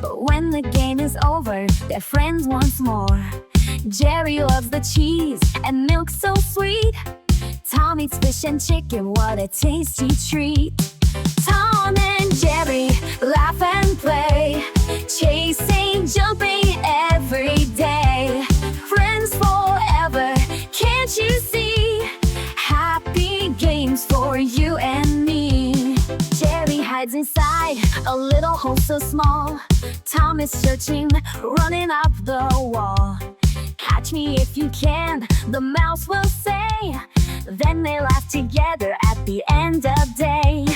But when the game is over, they're friends once more. Jerry loves the cheese and milk so sweet. Tom eats fish and chicken, what a tasty treat. Tom and Jerry laugh and play, chasing, jumping every day. Friends forever, can't you see? Happy games for you and me. Jerry hides inside a little hole so small. Tom is searching, running up the wall. Catch me if you can, the mouse will say. Then they laugh together at the end of day.